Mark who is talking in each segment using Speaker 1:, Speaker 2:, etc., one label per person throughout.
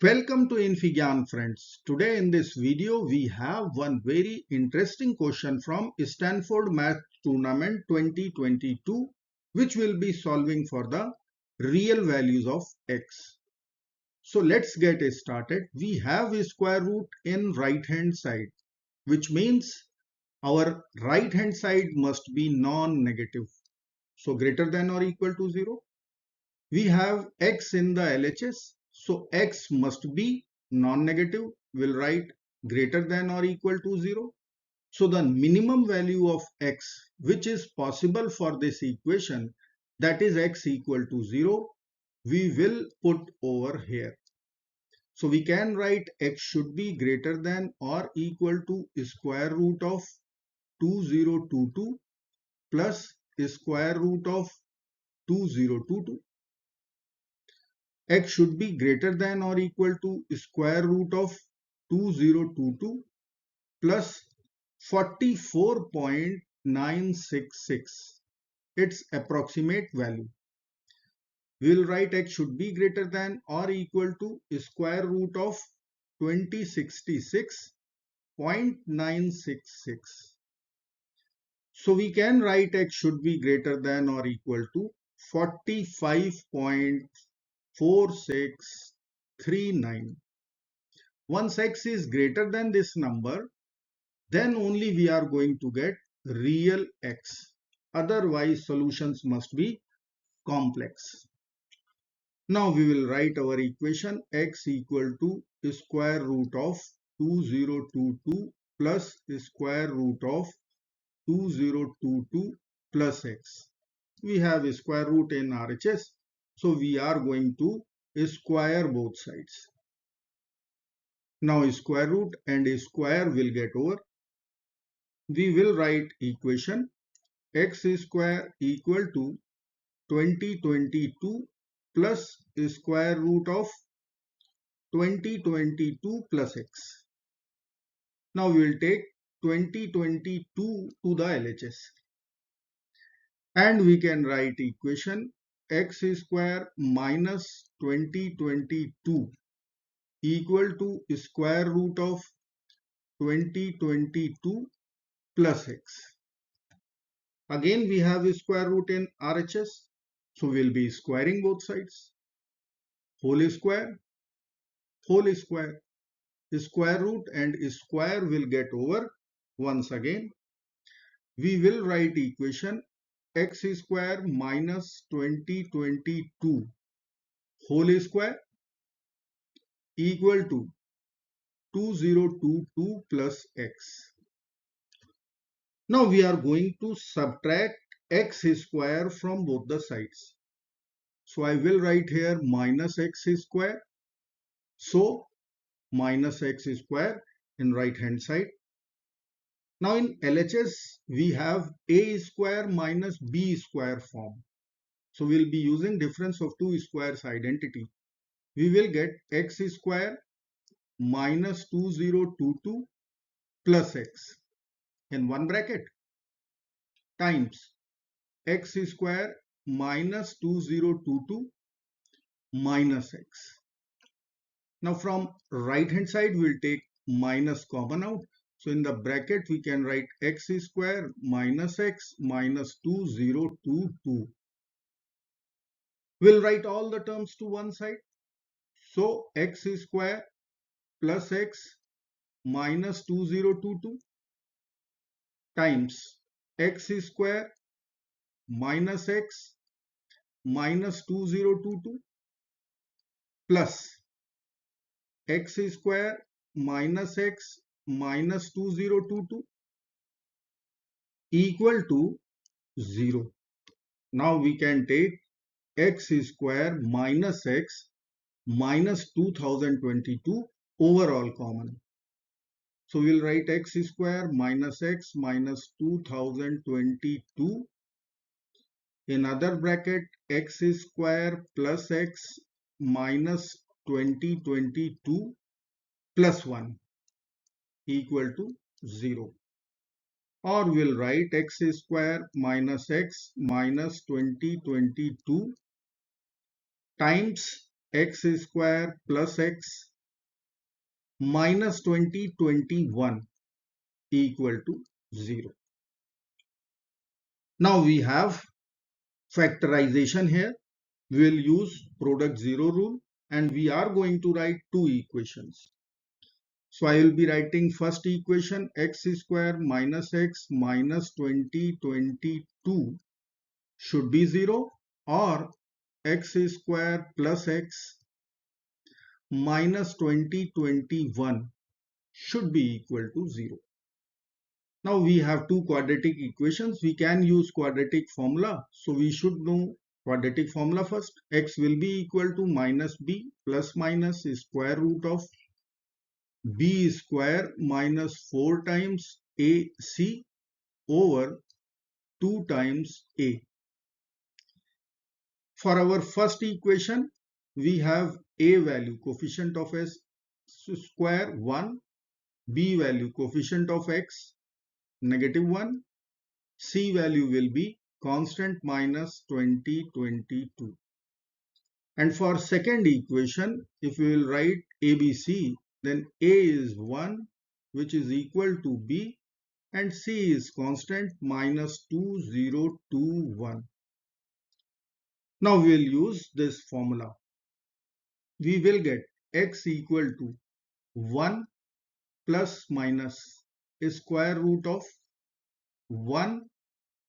Speaker 1: Welcome to infyGyan friends. Today in this video we have one very interesting question from Stanford Math Tournament 2022 which will be solving for the real values of x. So let's get started. We have a square root in right hand side, which means our right hand side must be non-negative. So greater than or equal to 0. We have x in the LHS, so x must be non-negative. We'll write greater than or equal to 0. So the minimum value of x which is possible for this equation, that is x equal to 0, we will put over here. So we can write x should be greater than or equal to square root of 2022 plus square root of 2022. X should be greater than or equal to square root of 2022 plus 44.966, its approximate value. We will write x should be greater than or equal to square root of 2066.966. So we can write x should be greater than or equal to 45.4639. Once x is greater than this number, then only we are going to get real x. Otherwise, solutions must be complex. Now we will write our equation x equal to square root of 2022 plus square root of 2022 plus x. We have a square root in RHS, so we are going to square both sides. Now square root and square will get over. We will write equation x square equal to 2022 plus square root of 2022 plus x. Now we will take 2022 to the LHS and we can write equation x square minus 2022 equal to square root of 2022 plus x. Again we have a square root in RHS, so we'll be squaring both sides. Whole square, square root and square will get over once again. We will write equation x square minus 2022 whole square equal to 2022 plus x. Now we are going to subtract x square from both the sides. So I will write here minus x square. So minus x square in right hand side. Now in LHS we have a square minus b square form. So we'll be using difference of two squares identity. We will get x square minus 2022 plus x in one bracket times x square minus 2022 minus x. Now from right hand side we'll take minus common out. So in the bracket we can write x square minus x minus 2022. We'll write all the terms to one side. So x square plus x minus 2022 times x square minus x minus 2022 plus x square minus x minus 2022 equal to 0. Now we can take x square minus x minus 2022 overall common. So we'll write x square minus x minus 2022 in other bracket x square plus x minus 2022 plus 1 equal to 0. Or we'll write x square minus x minus 2022 times x square plus x minus 21 equal to 0. Now we have factorization here. We will use product zero rule and we are going to write two equations. So I will be writing first equation x square minus x minus 2022 should be 0, or x square plus x minus 2021 should be equal to 0. Now we have two quadratic equations. We can use quadratic formula. So we should know quadratic formula first. X will be equal to minus b plus minus square root of b square minus 4 times ac over 2 times a. For our first equation, we have a value coefficient of s square 1, b value coefficient of x -1, c value will be constant minus 2022. And for second equation, if we will write ABC, then a is 1 which is equal to b and c is constant minus 2021. Now we will use this formula. We will get x equal to 1 plus minus square root of 1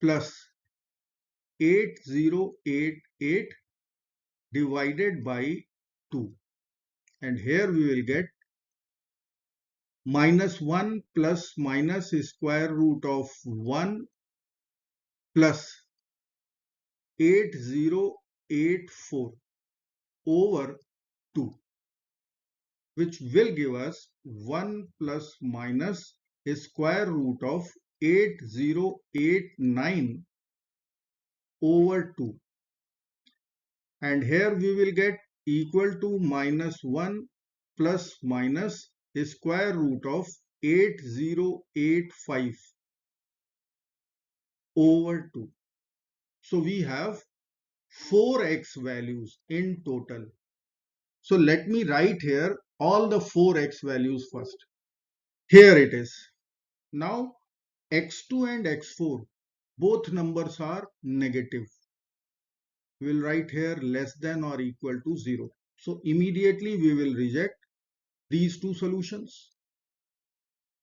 Speaker 1: plus 8088 divided by 2, and here we will get minus 1 plus minus square root of 1 plus 8084 over 2, which will give us 1 plus minus square root of 8089 over 2, and here we will get equal to minus 1 plus minus square root of 8085 over 2. So we have 4x values in total. So let me write here all the 4x values first. Here it is. Now x2 and x4, both numbers are negative. We will write here less than or equal to 0. So immediately we will reject these two solutions.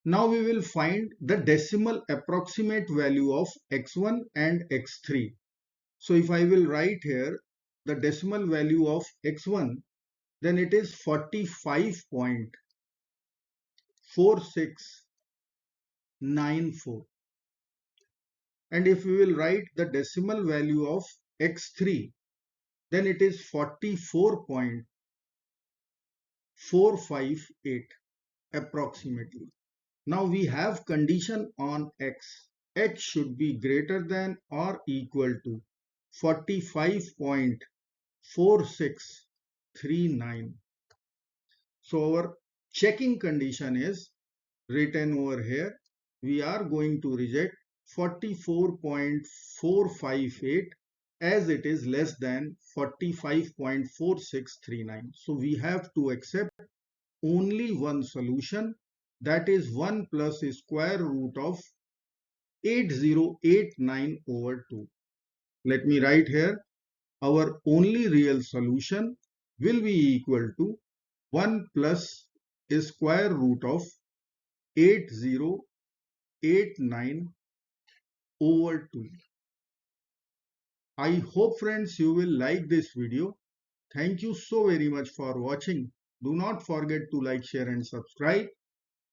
Speaker 1: Now we will find the decimal approximate value of x1 and x3. So if I will write here the decimal value of x1, then it is 45.4694. And if we will write the decimal value of x3, then it is 44.458 approximately. Now we have condition on x. X should be greater than or equal to 45.4639. So our checking condition is written over here. We are going to reject 44.458 as it is less than 45.4639. So we have to accept only one solution, that is 1 plus square root of 8089 over 2. Let me write here, our only real solution will be equal to 1 plus square root of 8089 over 2. I hope friends you will like this video. Thank you so very much for watching. Do not forget to like, share and subscribe.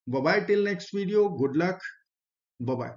Speaker 1: Bye bye till next video. Good luck. Bye bye.